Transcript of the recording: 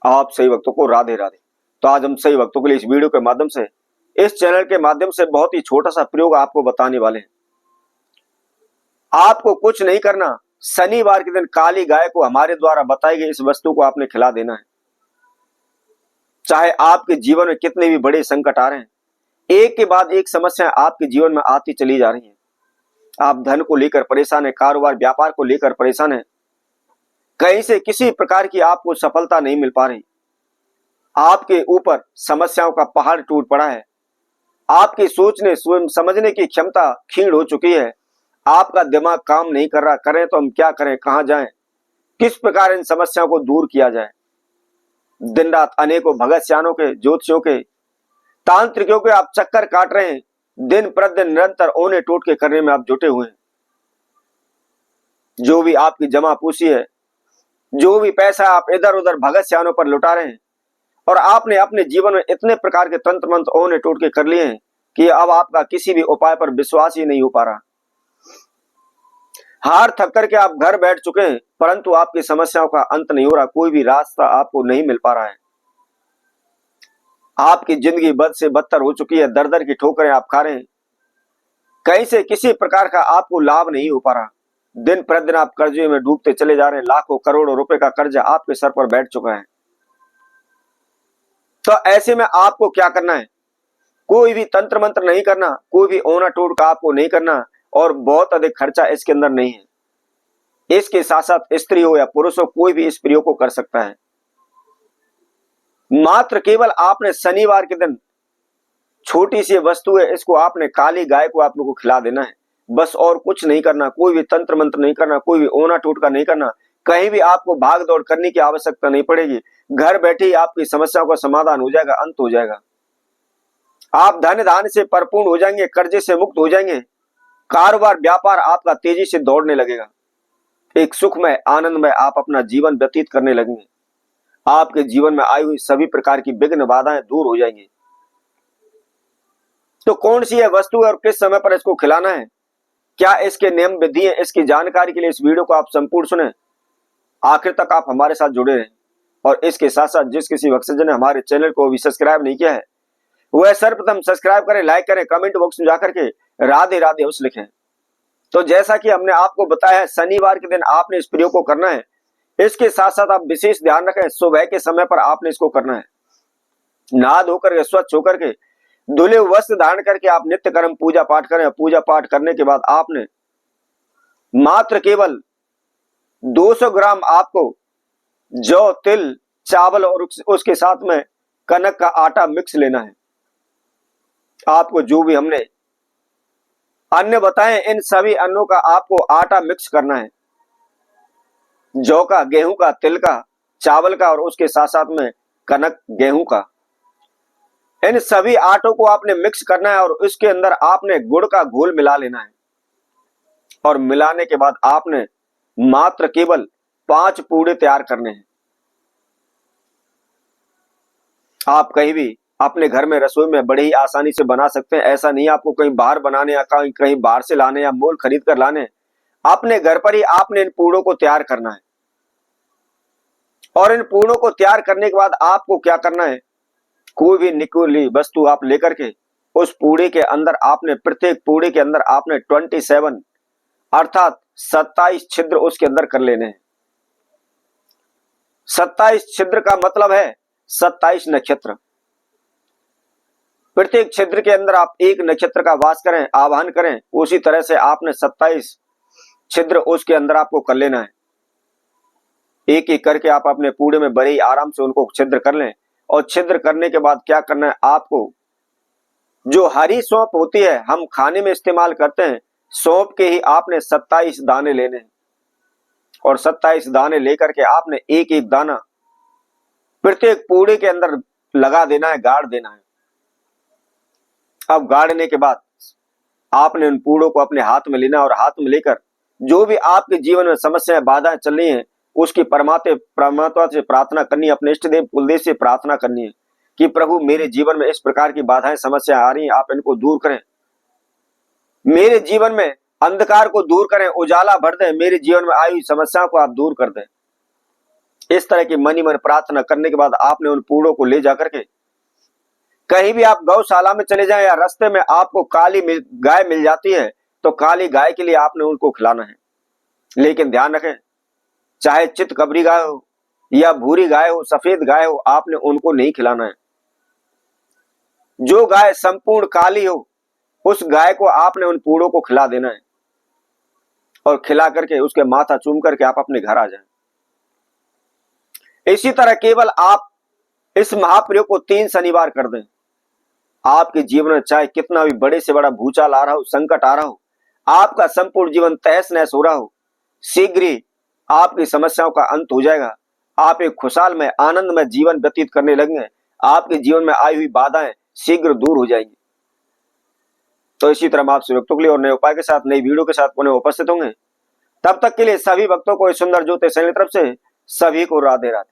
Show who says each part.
Speaker 1: आप सही भक्तों को राधे राधे। तो आज हम सही भक्तों के लिए इस वीडियो के माध्यम से, इस चैनल के माध्यम से बहुत ही छोटा सा प्रयोग आपको बताने वाले हैं। आपको कुछ नहीं करना, शनिवार के दिन काली गाय को हमारे द्वारा बताई गई इस वस्तु को आपने खिला देना है। चाहे आपके जीवन में कितने भी बड़े संकट आ रहे हैं, एक के बाद एक समस्या आपके जीवन में आती चली जा रही है। आप धन को लेकर परेशान है, कारोबार व्यापार को लेकर परेशान है, कहीं से किसी प्रकार की आपको सफलता नहीं मिल पा रही, आपके ऊपर समस्याओं का पहाड़ टूट पड़ा है, आपकी सोचने स्वयं समझने की क्षमता क्षीण हो चुकी है, आपका दिमाग काम नहीं कर रहा, करें तो हम क्या करें, कहां जाएं, किस प्रकार इन समस्याओं को दूर किया जाए। दिन रात अनेकों भगत सियानों के, ज्योतिषियों के, तांत्रिकों के आप चक्कर काट रहे हैं, दिन प्रतिदिन निरंतर ओने टोटके करने में आप जुटे हुए हैं। जो भी आपकी जमा पूंजी है, जो भी पैसा आप इधर उधर भगत सियानों पर लुटा रहे हैं, और आपने अपने जीवन में इतने प्रकार के तंत्र मंत्र ओने टोटके कर लिए हैं कि अब आपका किसी भी उपाय पर विश्वास ही नहीं हो पा रहा। हार थक करके आप घर बैठ चुके हैं, परंतु आपकी समस्याओं का अंत नहीं हो रहा, कोई भी रास्ता आपको नहीं मिल पा रहा है। आपकी जिंदगी बद से बदतर हो चुकी है, दर दर की ठोकरें आप खा रहे हैं, कहीं से किसी प्रकार का आपको लाभ नहीं हो पा रहा। दिन प्रतिदिन आप कर्जे में डूबते चले जा रहे हैं, लाखों करोड़ों रुपए का कर्जा आपके सर पर बैठ चुका है। तो ऐसे में आपको क्या करना है? कोई भी तंत्र मंत्र नहीं करना, कोई भी ओना टोटका आपको नहीं करना, और बहुत अधिक खर्चा इसके अंदर नहीं है। इसके साथ साथ स्त्री हो या पुरुष हो, कोई भी इस प्रयोग को कर सकता है। मात्र केवल आपने शनिवार के दिन छोटी सी वस्तु है, इसको आपने काली गाय को आप लोगों को खिला देना है, बस और कुछ नहीं करना। कोई भी तंत्र मंत्र नहीं करना, कोई भी ओना टोटका नहीं करना, कहीं भी आपको भाग दौड़ करने की आवश्यकता नहीं पड़ेगी। घर बैठे ही आपकी समस्याओं का समाधान हो जाएगा, अंत हो जाएगा। आप धन धान्य से परिपूर्ण हो जाएंगे, कर्जे से मुक्त हो जाएंगे, कारोबार व्यापार आपका तेजी से दौड़ने लगेगा, एक सुखमय आनंदमय आप अपना जीवन व्यतीत करने लगेंगे। आपके जीवन में आई हुई सभी प्रकार की विघ्न बाधाएं दूर हो जाएंगी। तो कौन सी यह वस्तु है और किस समय पर इसको खिलाना है, क्या इसके नियम विधि है, इसकी जानकारी के लिए इस वीडियो को आप संपूर्ण सुने, आखिर तक आप हमारे साथ जुड़े रहें। और इसके साथ साथ जिस किसी भक्तजन ने हमारे चैनल को भी सब्सक्राइब नहीं किया है, वह सर्वप्रथम सब्सक्राइब करें, लाइक करें, कमेंट बॉक्स में जाकर के राधे राधे उस लिखें। तो जैसा कि हमने आपको बताया है, शनिवार के दिन आपने इस प्रयोग को करना है। इसके साथ साथ आप विशेष ध्यान रखें, सुबह के समय पर आपने इसको करना है। नहा धोकर के, स्वच्छ होकर के, धुले वस्त्र धारण करके आप नित्य कर्म पूजा पाठ करें। पूजा पाठ करने के बाद आपने मात्र केवल 200 ग्राम आपको जौ, तिल, चावल और उसके साथ में कनक का आटा मिक्स लेना है। आपको जो भी हमने अन्न बताए, इन सभी अन्नों का आपको आटा मिक्स करना है। जौ का, गेहूं का, तिल का, चावल का और उसके साथ साथ में कनक गेहूं का, इन सभी आटों को आपने मिक्स करना है। और इसके अंदर आपने गुड़ का घोल मिला लेना है। और मिलाने के बाद आपने मात्र केवल 5 पूड़े तैयार करने हैं। आप कहीं भी अपने घर में रसोई में बड़ी ही आसानी से बना सकते हैं। ऐसा नहीं आपको कहीं बाहर बनाने या कहीं बाहर से लाने या मोल खरीद कर लाने, अपने घर पर ही आपने इन पूड़ों को तैयार करना है। और इन पूड़ों को तैयार करने के बाद आपको क्या करना है, कोई भी निकुली वस्तु आप लेकर के उस पूड़े के अंदर आपने, प्रत्येक पूड़े के अंदर आपने 27 अर्थात 27 छिद्र उसके अंदर कर लेने हैं। 27 छिद्र का मतलब है 27 नक्षत्र। प्रत्येक छिद्र के अंदर आप एक नक्षत्र का वास करें, आवाहन करें। उसी तरह से आपने 27 छिद्र उसके अंदर आपको कर लेना है। एक एक करके आप अपने पूड़े में बड़े ही आराम से उनको छिद्र कर लें। और छिद्र करने के बाद क्या करना है, आपको जो हरी सौंफ होती है, हम खाने में इस्तेमाल करते हैं, सौंफ के ही आपने 27 दाने लेने हैं। और 27 दाने लेकर के आपने एक एक दाना प्रत्येक पूड़े के अंदर लगा देना है, गाड़ देना है। अब गाड़ने के बाद आपने उन पूड़ों को अपने हाथ में लेना, और हाथ में लेकर जो भी आपके जीवन में समस्याएं बाधाएं चल रही हैं, उसकी परमात्मा से प्रार्थना करनी है, अपने इष्ट देव कुलदेव से प्रार्थना करनी है कि प्रभु मेरे जीवन में इस प्रकार की बाधाएं समस्या आ रही हैं, आप इनको दूर करें, मेरे जीवन में अंधकार को दूर करें, उजाला भर दें, मेरे जीवन में आई हुई समस्याओं को आप दूर कर दें। इस तरह की मनी मन प्रार्थना करने के बाद आपने उन पूड़ों को ले जाकर के कहीं भी आप गौशाला में चले जाएं या रास्ते में आपको गाय मिल जाती है तो काली गाय के लिए आपने उनको खिलाना है। लेकिन ध्यान रखें, चाहे चितकबरी गाय हो या भूरी गाय हो, सफेद गाय हो, आपने उनको नहीं खिलाना है। जो गाय संपूर्ण काली हो उस गाय को आपने उन पूड़ों को खिला देना है और खिला करके उसके माथा चूम करके आप अपने घर आ जाएं। इसी तरह केवल आप इस महाप्रयोग को 3 शनिवार कर दें, आपके जीवन में चाहे कितना भी बड़े से बड़ा भूचाल आ रहा हो, संकट आ रहा हो, आपका संपूर्ण जीवन तहस नहस हो रहा हो, शीघ्र ही आपकी समस्याओं का अंत हो जाएगा। आप एक खुशहाल में आनंद में जीवन व्यतीत करने लगेंगे। आपके जीवन में आई हुई बाधाएं शीघ्र दूर हो जाएंगी। तो इसी तरह हम आपसे भक्तों के लिए और नए उपाय के साथ नई वीडियो के साथ पुनः उपस्थित होंगे। तब तक के लिए सभी भक्तों को इस सुंदर ज्योतिष चैनल की तरफ से सभी को राधे राधे।